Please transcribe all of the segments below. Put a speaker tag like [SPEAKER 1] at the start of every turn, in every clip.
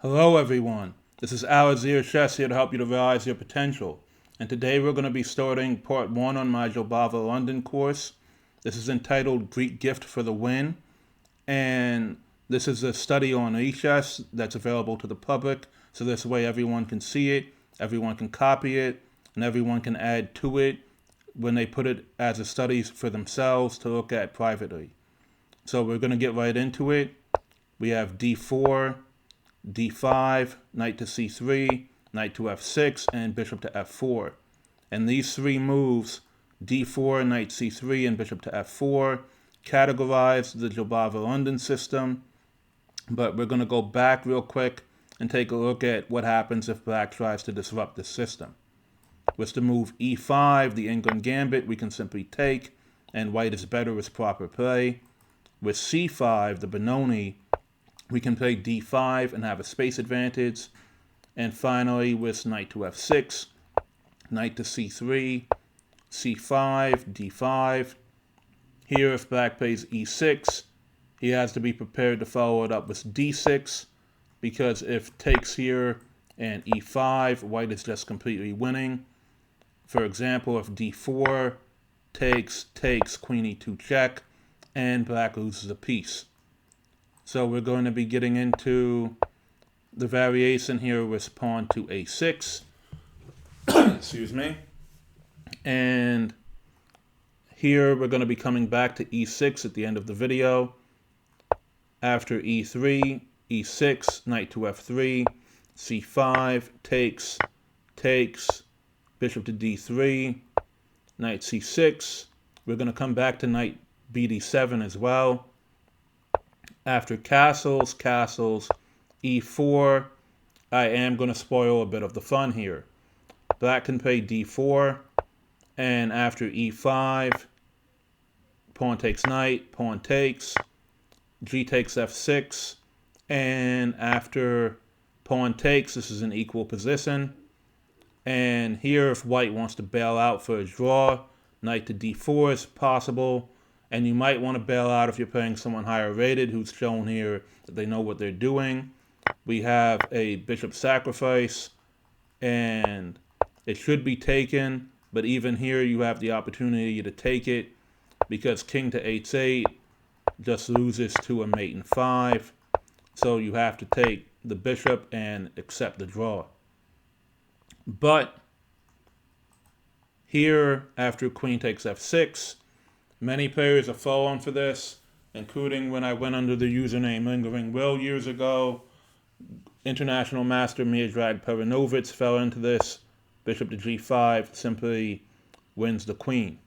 [SPEAKER 1] Hello everyone, this is Alazir Chess here to help you to realize your potential. And today we're going to be starting part 1 on my Jobava London course. This is entitled Greek Gift for the Win. And this is a study on eChess that's available to the public. So this way everyone can see it, everyone can copy it, and everyone can add to it when they put it as a study for themselves to look at privately. So we're going to get right into it. We have d4, d5, knight to c3, knight to f6, and bishop to f4. And these three moves, d4, knight c3, and bishop to f4, categorize the Jobava London system. But we're going to go back real quick and take a look at what happens if black tries to disrupt the system. With the move e5, the England gambit, we can simply take, and white is better as proper play. With c5, the Benoni, we can play d5 and have a space advantage. And finally, with knight to f6, knight to c3, c5, d5. Here, if black plays e6, he has to be prepared to follow it up with d6, because if takes here and e5, white is just completely winning. For example, if d4 takes, queen e2 check, and black loses a piece. So we're going to be getting into the variation here with pawn to a6. Excuse me. And here we're going to be coming back to e6 at the end of the video. After e3, e6, knight to f3, c5, takes, bishop to d3, knight c6. We're going to come back to knight bd7 as well. After castles, e4, I am going to spoil a bit of the fun here. Black can play d4, and after e5, pawn takes knight, pawn takes, g takes f6, and after pawn takes, this is an equal position. And here, if white wants to bail out for a draw, knight to d4 is possible. And you might want to bail out if you're playing someone higher rated who's shown here that they know what they're doing. We have a bishop sacrifice, and it should be taken. But even here, you have the opportunity to take it because king to h8 just loses to a mate in 5. So you have to take the bishop and accept the draw. But here, after queen takes f6, many players have fallen for this, including when I went under the username Lingering Will years ago. International master Miodrag Perinovic fell into this. Bishop to g5 simply wins the queen.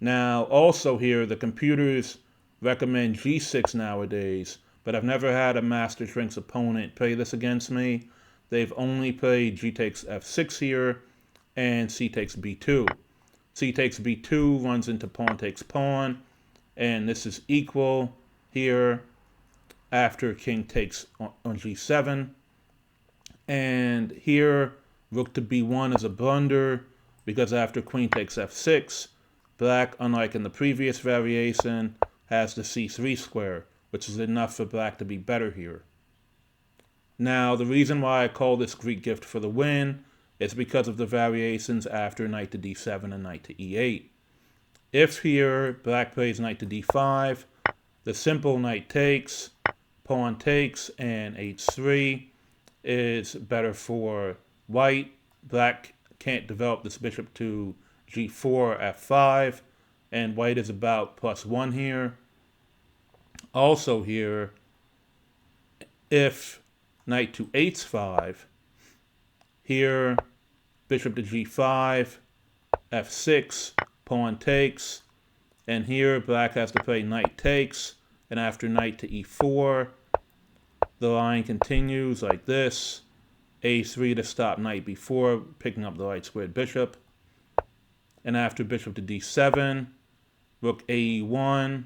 [SPEAKER 1] Now, also here, the computers recommend g6 nowadays, but I've never had a Master Shrinks opponent play this against me. They've only played g takes f6 here and c takes b2. C takes b2 runs into pawn takes pawn, and this is equal here after king takes on g7. And here, rook to b1 is a blunder because after queen takes f6, black, unlike in the previous variation, has the c3 square, which is enough for black to be better here. Now, the reason why I call this Greek gift for the win is because of the variations after knight to d7 and knight to e8. If here, black plays knight to d5, the simple knight takes, pawn takes, and h3 is better for white. Black can't develop this bishop to g4, f5, and white is about +1 here. Also here, if knight to h5, here, bishop to g5, f6, pawn takes, and here black has to play knight takes, and after knight to e4, the line continues like this, a3 to stop knight b4, picking up the right squared bishop, and after bishop to d7, rook ae1,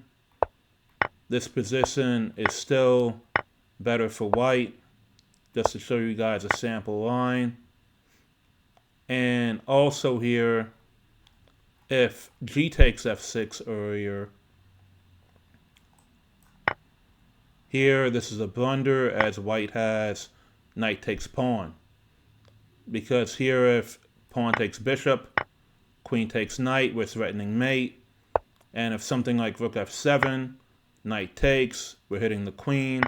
[SPEAKER 1] this position is still better for white, just to show you guys a sample line. And also here, if g takes f6 earlier, here this is a blunder as white has knight takes pawn. Because here if pawn takes bishop, queen takes knight, we're threatening mate. And if something like rook f7, knight takes, we're hitting the queen.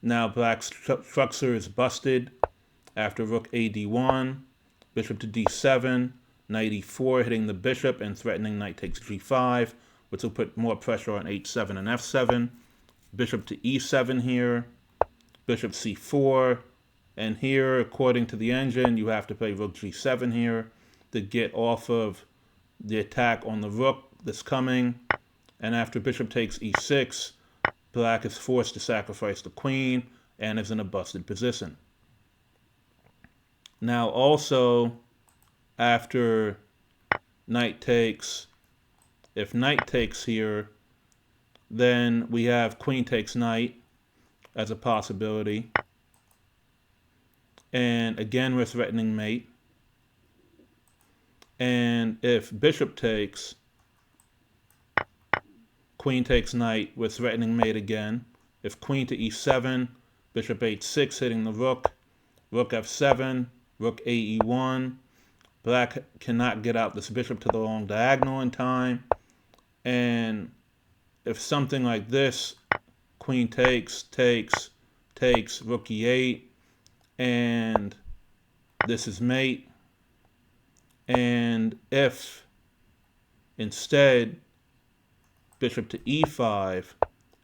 [SPEAKER 1] Now black's structure is busted after rook ad1, bishop to d7, knight e4, hitting the bishop and threatening knight takes g5, which will put more pressure on h7 and f7. Bishop to e7 here, bishop c4, and here, according to the engine, you have to play rook g7 here to get off of the attack on the rook that's coming. And after bishop takes e6, black is forced to sacrifice the queen and is in a busted position. Now also, after knight takes, if knight takes here, then we have queen takes knight as a possibility. And again, we're threatening mate. And if bishop takes, queen takes knight, we're threatening mate again. If queen to e7, bishop h6, hitting the rook, rook f7, rook ae1. Black cannot get out this bishop to the long diagonal in time. And if something like this, queen takes, takes, takes, rook e8, and this is mate. And if instead bishop to e5,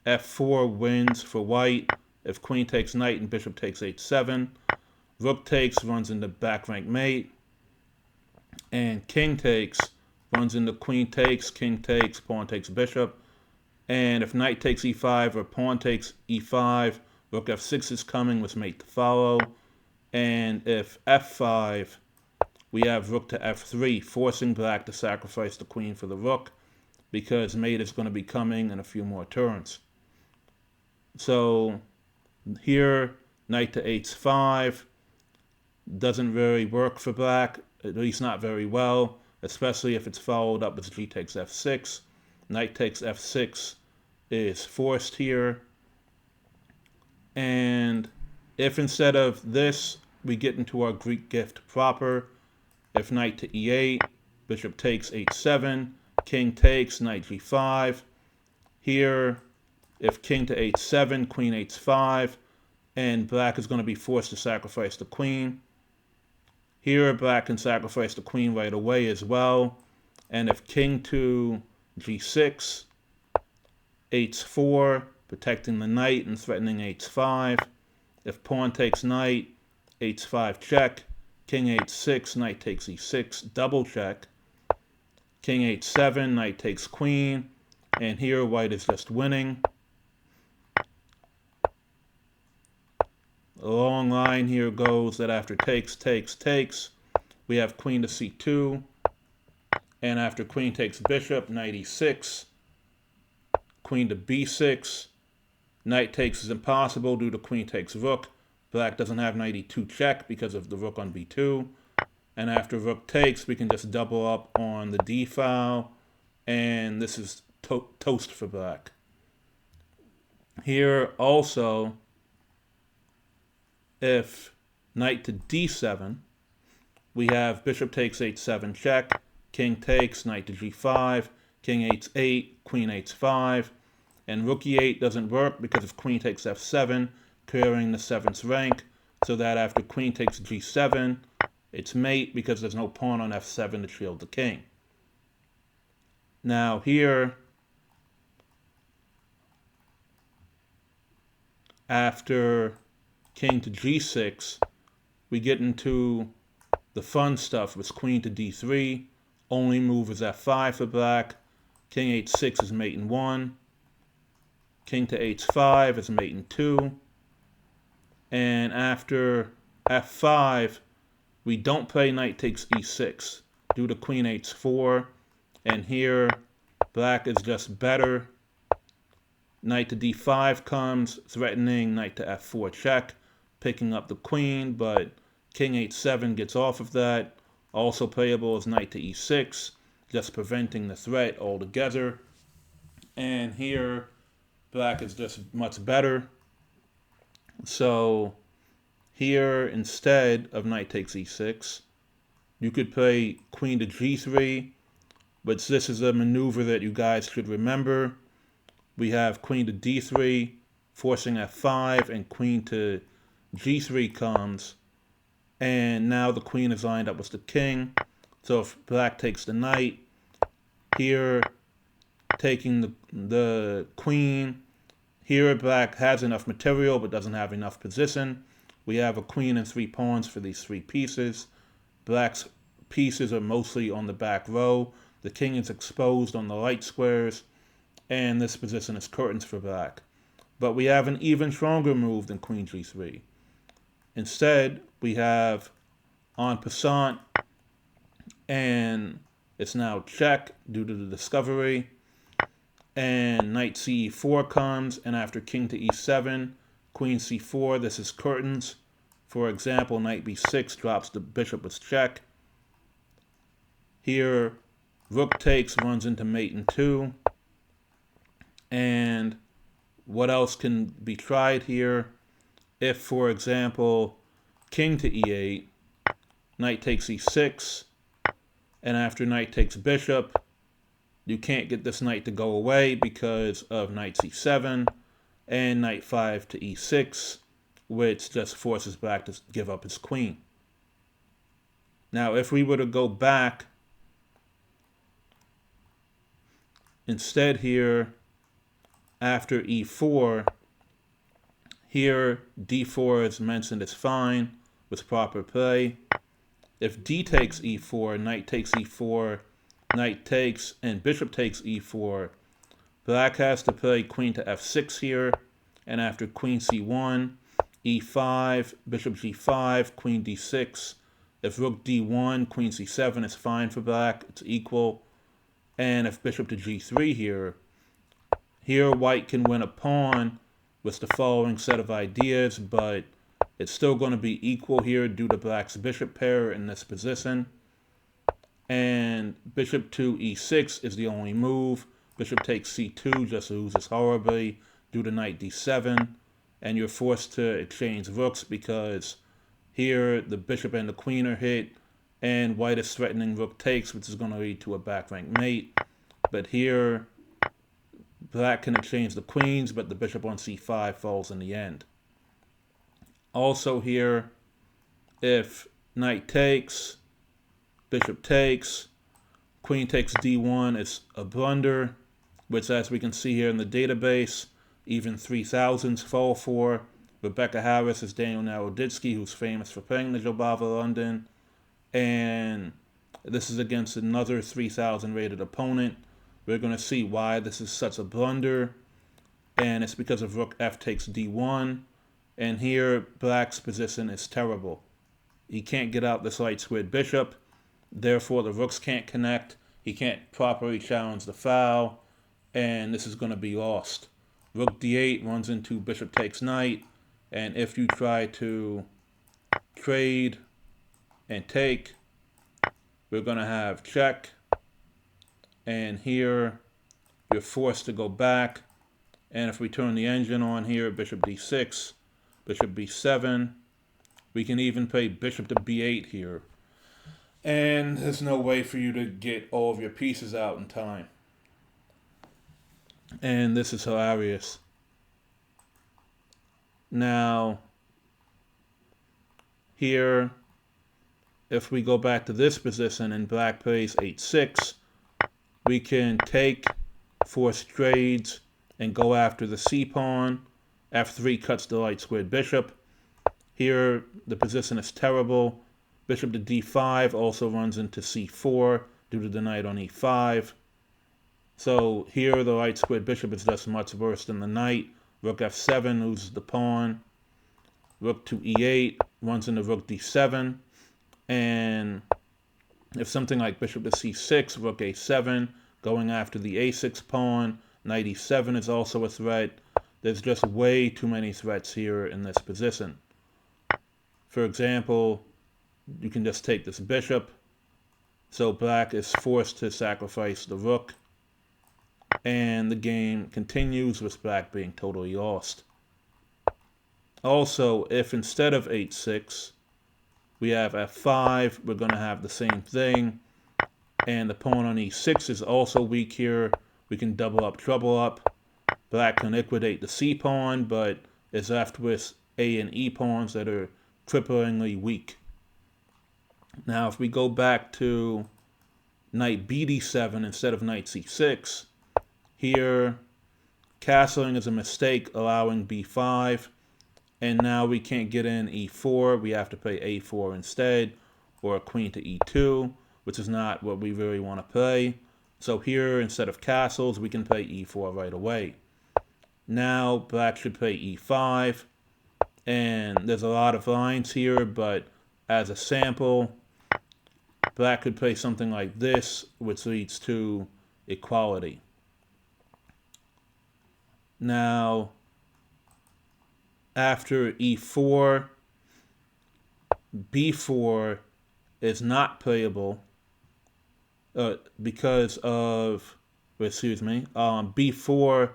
[SPEAKER 1] f4 wins for white. If queen takes knight and bishop takes h7, rook takes runs into back rank mate, and king takes runs into queen takes, king takes, pawn takes bishop. And if knight takes e5 or pawn takes e5, rook f6 is coming with mate to follow. And if f5, we have rook to f3, forcing black to sacrifice the queen for the rook, because mate is going to be coming in a few more turns. So here, knight to h5 doesn't really work for black, at least not very well, especially if it's followed up with g takes f6. Knight takes f6 is forced here. And if instead of this, we get into our Greek gift proper, if knight to e8, bishop takes h7, king takes, knight g5. Here, if king to h7, queen h5, and black is going to be forced to sacrifice the queen. Here, black can sacrifice the queen right away as well. And if king to g6, h4, protecting the knight and threatening h5. If pawn takes knight, h5 check, king h6, knight takes e6, double check. King h7, knight takes queen, and here white is just winning. A long line here goes that after takes, takes, takes, we have queen to c2, and after queen takes bishop, knight e6, queen to b6, knight takes is impossible due to queen takes rook. Black doesn't have knight e2 check because of the rook on b2. And after rook takes, we can just double up on the d file, and this is toast for black. Here also, if knight to d7, we have bishop takes h7 check, king takes, knight to g5, king h8, queen h5, and rook e8 doesn't work because of queen takes f7, clearing the 7th rank, so that after queen takes g7, it's mate because there's no pawn on f7 to shield the king. Now here, after king to g6, we get into the fun stuff with queen to d3. Only move is f5 for black. King h6 is mate in 1. King to h5 is mate in 2. And after f5, we don't play knight takes e6 due to queen h4. And here, black is just better. Knight to d5 comes, threatening knight to f4 check, picking up the queen, but king h7 gets off of that. Also playable is knight to e6, just preventing the threat altogether. And here, black is just much better. So Here, instead of knight takes e6, you could play queen to g3, but this is a maneuver that you guys should remember. We have queen to d3, forcing f5, and queen to g3 comes, and now the queen is lined up with the king. So if black takes the knight, here taking the queen, here black has enough material but doesn't have enough position. We have a queen and 3 pawns for these 3 pieces. Black's pieces are mostly on the back row. The king is exposed on the light squares, and this position is curtains for black. But we have an even stronger move than queen g3. Instead, we have en passant, and it's now check due to the discovery. And knight c4 comes, and after king to e7, queen c4, this is curtains. For example, knight b6 drops the bishop with check. Here, rook takes, runs into mate in 2. And what else can be tried here? If, for example, king to e8, knight takes e6, and after knight takes bishop, you can't get this knight to go away because of knight c7 and knight 5 to e6, which just forces black to give up his queen. Now, if we were to go back, instead here, after e4, here d4 is mentioned as fine with proper play. If d takes e4, knight takes e4, knight takes, and bishop takes e4, black has to play queen to f6 here, and after queen c1, e5, bishop g5, queen d6. If rook d1, queen c7 is fine for black, it's equal. And if bishop to g3 here white can win a pawn with the following set of ideas, but it's still going to be equal here due to black's bishop pair in this position. And bishop to e6 is the only move. Bishop takes c2 just loses horribly due to knight d7. And you're forced to exchange rooks because here the bishop and the queen are hit, and white is threatening rook takes, which is going to lead to a back rank mate. But here black can exchange the queens, but the bishop on c5 falls in the end. Also here, if knight takes, bishop takes, queen takes d1, it's a blunder, which as we can see here in the database, even 3000s fall for. Rebecca Harris is Daniel Naroditsky, who's famous for playing the Jobava London. And this is against another 3000 rated opponent. We're going to see why this is such a blunder. And it's because of rook f takes d1. And here, black's position is terrible. He can't get out this light squared bishop. Therefore, the rooks can't connect. He can't properly challenge the foul. And this is going to be lost. Rook d8 runs into bishop takes knight. And if you try to trade and take, we're going to have check. And here, you're forced to go back. And if we turn the engine on here, bishop d6, bishop b7, we can even play bishop to b8 here. And there's no way for you to get all of your pieces out in time. And this is hilarious. Now, here, if we go back to this position and black plays h6, we can take, force trades, and go after the c-pawn. f3 cuts the light squared bishop. Here, the position is terrible. Bishop to d5 also runs into c4 due to the knight on e5. So here, the light squared bishop is just much worse than the knight. Rook f7 loses the pawn. Rook to e8 runs into rook d7. And if something like bishop to c6, rook a7, going after the a6 pawn, knight e7 is also a threat. There's just way too many threats here in this position. For example, you can just take this bishop. So black is forced to sacrifice the rook. And the game continues with black being totally lost. Also, if instead of h6, we have f5, we're going to have the same thing. And the pawn on e6 is also weak here. We can double up, trouble up. Black can liquidate the c pawn, but is left with a and e pawns that are cripplingly weak. Now, if we go back to knight bd7 instead of knight c6, here castling is a mistake, allowing b5, and now we can't get in e4. We have to play a4 instead, or a queen to e2, which is not what we really want to play. So here, instead of castles, we can play e4 right away. Now black should play e5, and there's a lot of lines here, but as a sample, black could play something like this, which leads to equality. Now, after e4, b4 is not playable because of, b4,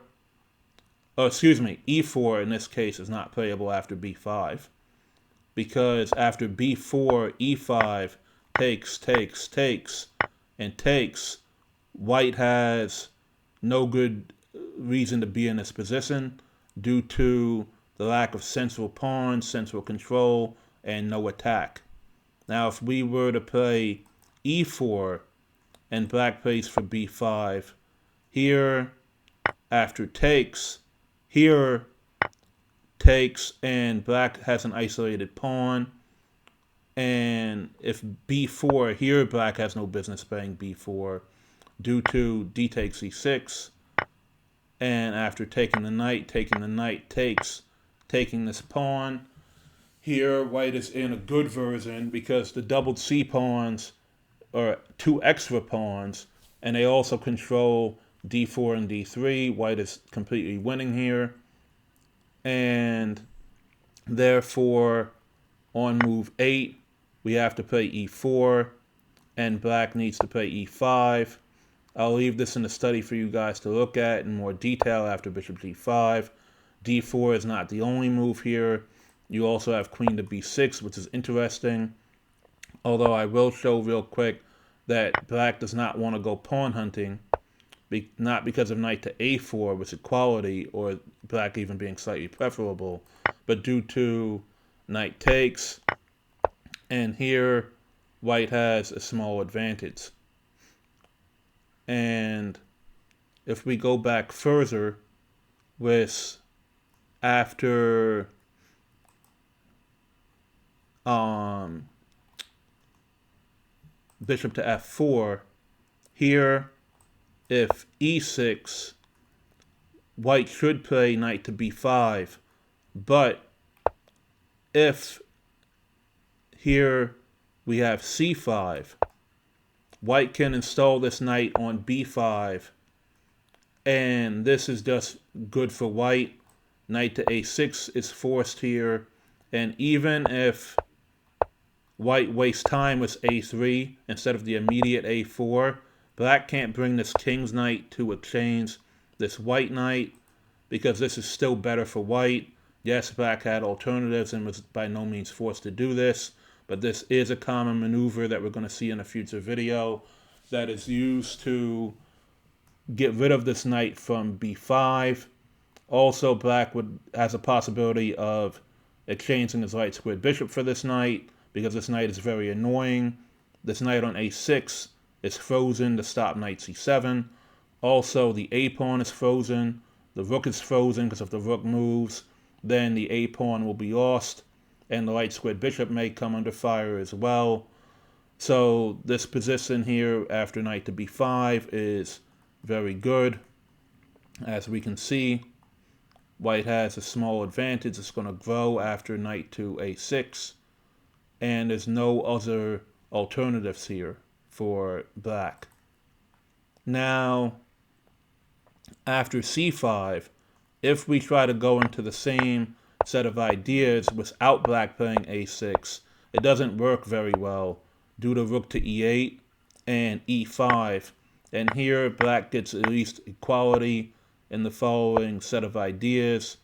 [SPEAKER 1] e4 in this case is not playable after b5, because after b4, e5 takes, and takes, white has no good reason to be in this position due to the lack of central pawns, central control, and no attack. Now, if we were to play e4 and black plays for b5, here, after takes, here takes, and black has an isolated pawn. And if b4, here black has no business playing b4 due to d takes e6. And after taking the knight takes, taking this pawn. Here, white is in a good version because the doubled c pawns are 2 extra pawns, and they also control d4 and d3. White is completely winning here. And therefore, on move 8, we have to play e4, and black needs to play e5. I'll leave this in the study for you guys to look at in more detail after bishop g5. d4 is not the only move here. You also have queen to b6, which is interesting. Although I will show real quick that black does not want to go pawn hunting, not because of knight to a4, which is equality, or black even being slightly preferable, but due to knight takes, and here white has a small advantage. And if we go back further with after bishop to f4, here if e6, white should play knight to b5, but if here we have c5, white can install this knight on b5, and this is just good for white. Knight to a6 is forced here, and even if white wastes time with a3 instead of the immediate a4, black can't bring this king's knight to exchange this white knight, because this is still better for white. Yes, black had alternatives and was by no means forced to do this, but this is a common maneuver that we're going to see in a future video that is used to get rid of this knight from b5. Also, black has a possibility of exchanging his light squared bishop for this knight, because this knight is very annoying. This knight on a6 is frozen to stop knight c7. Also, the a pawn is frozen. The rook is frozen because if the rook moves, then the a pawn will be lost, and the light squared bishop may come under fire as well. So this position here after knight to b5 is very good. As we can see, white has a small advantage. It's going to grow after knight to a6, and there's no other alternatives here for black. Now, after c5, if we try to go into the same set of ideas without black playing a6, it doesn't work very well due to rook to e8 and e5. And here black gets at least equality in the following set of ideas.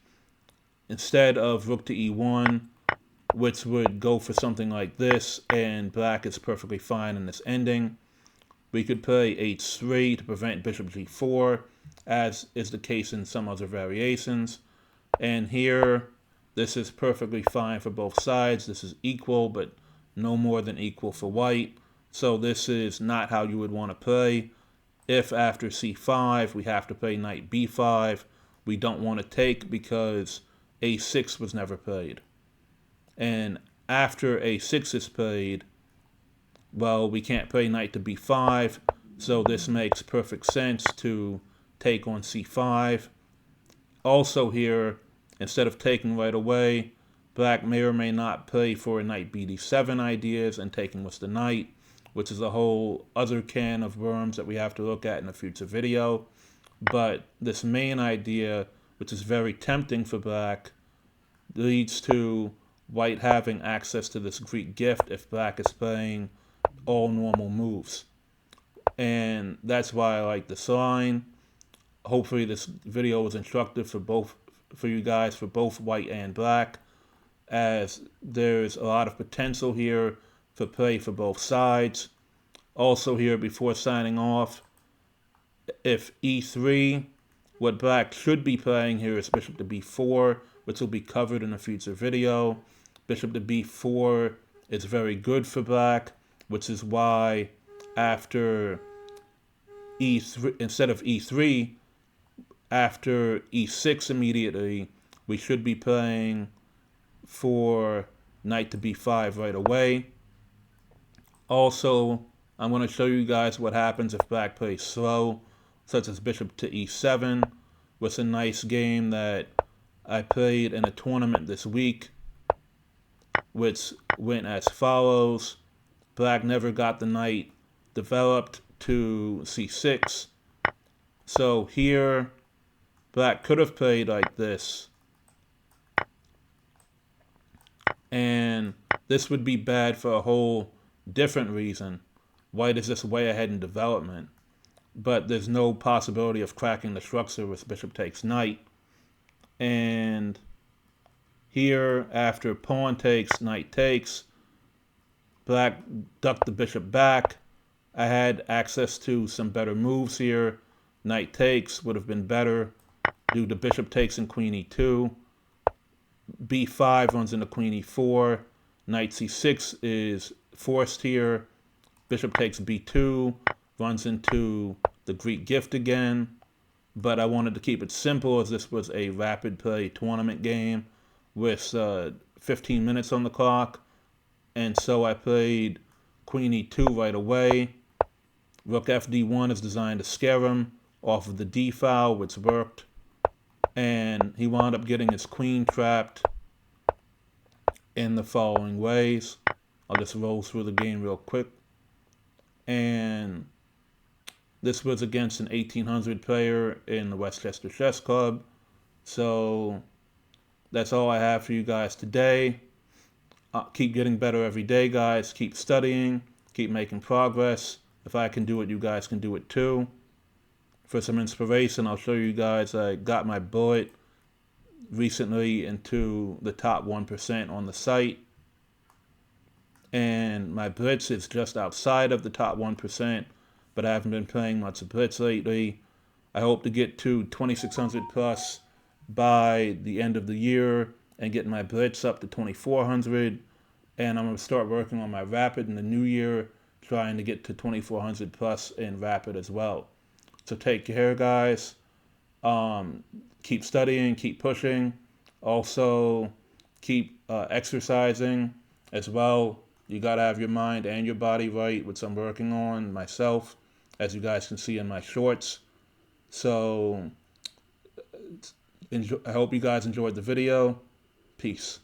[SPEAKER 1] instead of rook to e1, which would go for something like this, and black is perfectly fine in this ending, we could play h3 to prevent bishop g4, as is the case in some other variations. And here, this is perfectly fine for both sides. This is equal, but no more than equal for white. So this is not how you would want to play. If after c5 we have to play knight b5, we don't want to take because a6 was never played. And after a6 is played, well, we can't play knight to b5, so this makes perfect sense to take on c5. Also here, instead of taking right away, black may or may not play for a knight bd7 ideas and taking with the knight, which is a whole other can of worms that we have to look at in a future video. But this main idea, which is very tempting for black, leads to white having access to this Greek gift if black is playing all normal moves. And that's why I like this line. Hopefully this video was instructive for you guys, for both white and black, as there's a lot of potential here for play for both sides. Also here, before signing off, if e3, what black should be playing here is bishop to b4, which will be covered in a future video. Bishop to b4 is very good for black, which is why after e3, instead of e3, after e6 immediately, we should be playing for knight to b5 right away. Also, I'm going to show you guys what happens if black plays slow, such as bishop to e7, with a nice game that I played in a tournament this week, which went as follows. Black never got the knight developed to c6. So here, black could have played like this, and this would be bad for a whole different reason. White is just way ahead in development, but there's no possibility of cracking the structure with bishop takes knight. And here, after pawn takes, knight takes, black ducked the bishop back. I had access to some better moves here. Knight takes would have been better due to bishop takes and queen e2. b5 runs into queen e4. Knight c6 is forced here. Bishop takes b2, runs into the Greek gift again. But I wanted to keep it simple, as this was a rapid play tournament game with 15 minutes on the clock. And so I played queen e2 right away. Rook fd1 is designed to scare him off of the d file, which worked. And he wound up getting his queen trapped in the following ways. I'll just roll through the game real quick. And this was against an 1800 player in the Westchester Chess Club. So that's all I have for you guys today. Keep getting better every day, guys. Keep studying. Keep making progress. If I can do it, you guys can do it too. For some inspiration, I'll show you guys I got my bullet recently into the top 1% on the site. And my blitz is just outside of the top 1%, but I haven't been playing much blitz lately. I hope to get to 2600 plus by the end of the year and get my blitz up to 2400. And I'm going to start working on my rapid in the new year, trying to get to 2400 plus in rapid as well. So take care, guys. Keep studying, keep pushing. Also, keep exercising as well. You got to have your mind and your body right, which I'm working on myself, as you guys can see in my shorts. So I hope you guys enjoyed the video. Peace.